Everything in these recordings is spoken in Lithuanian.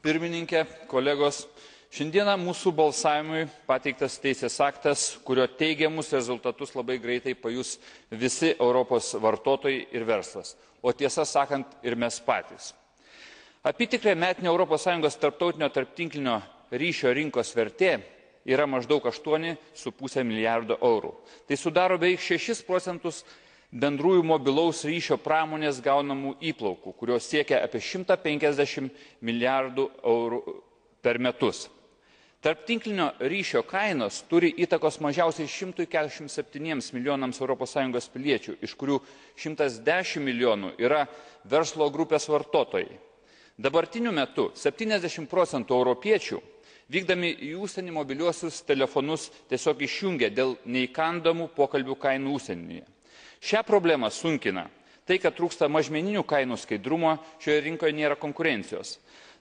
pirmininkė, kolegos, šiandieną mūsų balsavimui pateiktas teisės aktas, kurio teigiamus rezultatus labai greitai pajus visi Europos vartotojai ir verslas, o tiesą sakant ir mes patys. Apytikrė metinė ES tarptautinio tarptinklinio ryšio rinkos vertė yra maždaug 8,5 milijardo eurų. Tai sudaro beveik 6 procentus bendrųjų mobilaus ryšio pramonės gaunamų įplaukų, kurios siekia apie 150 milijardų eurų per metus. Tarptinklinio ryšio kainos turi įtakos mažiausiai 147 milijonams ES piliečių, iš kurių 110 milijonų yra verslo grupės vartotojai. Dabartiniu metu 70 procentų europiečių, vykdami į užsienį mobiliuosius telefonus, tiesiog išjungia dėl neįkandamų pokalbių kainų užsienyje. Šią problemą sunkina tai, kad trūksta mažmeninių kainų skaidrumo, šioje rinkoje nėra konkurencijos.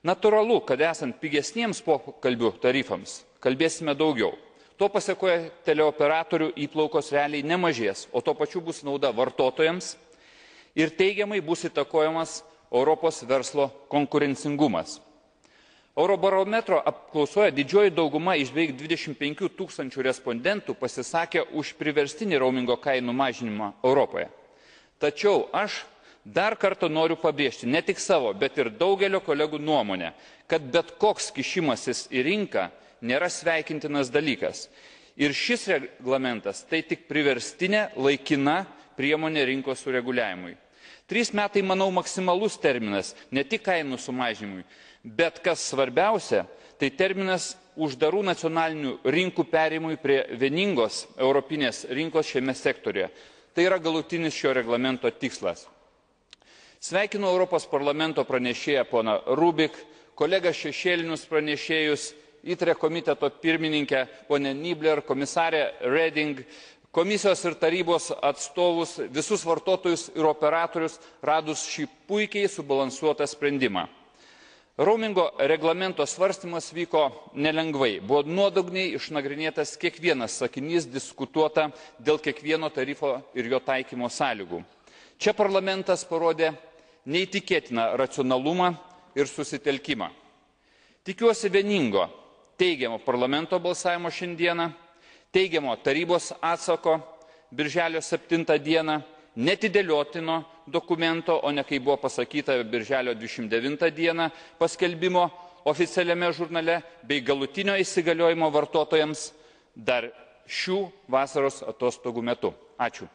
Natūralu, kad esant pigesniems pokalbių tarifams, kalbėsime daugiau. To pasekoje teleoperatorių įplaukos realiai nemažės, o to pačiu bus nauda vartotojams ir teigiamai bus įtakojamas Europos verslo konkurencingumas. Eurobarometro apklausoje didžioji dauguma iš beveik 25 tūkstančių respondentų pasisakė už priverstinį roamingo kainų mažinimą Europoje. Tačiau aš dar kartą noriu pabrėžti ne tik savo, bet ir daugelio kolegų nuomonę, kad bet koks kišimasis į rinką nėra sveikintinas dalykas. Ir šis reglamentas tai tik priverstinė laikina priemonė rinkos sureguliavimui. 3 metai, manau, maksimalus terminas ne tik kainų sumažinimui, bet kas svarbiausia, tai terminas uždarų nacionalinių rinkų perėjimui prie vieningos europinės rinkos šiame sektoriuje. Tai yra galutinis šio reglamento tikslas. Sveikinu Europos parlamento pranešėją poną Rubik, kolegą šešėlinius pranešėjus, ITRE komiteto pirmininkę ponę Niebler, komisarę Reding, komisijos ir tarybos atstovus, visus vartotojus ir operatorius, radus šį puikiai subalansuotą sprendimą. Roamingo reglamento svarstymas vyko nelengvai, buvo nuodugniai išnagrinėtas kiekvienas sakinys, diskutuota dėl kiekvieno tarifo ir jo taikymo sąlygų. Čia parlamentas parodė neįtikėtiną racionalumą ir susitelkimą. Tikiuosi vieningo, teigiamo parlamento balsavimo šiandieną, teigiamo tarybos atsako birželio 7 dieną, netidėliotino dokumento, o ne kaip buvo pasakyta birželio 29 dieną paskelbimo oficialiame žurnale, bei galutinio įsigaliojimo vartotojams dar šių vasaros atostogų metu. Ačiū.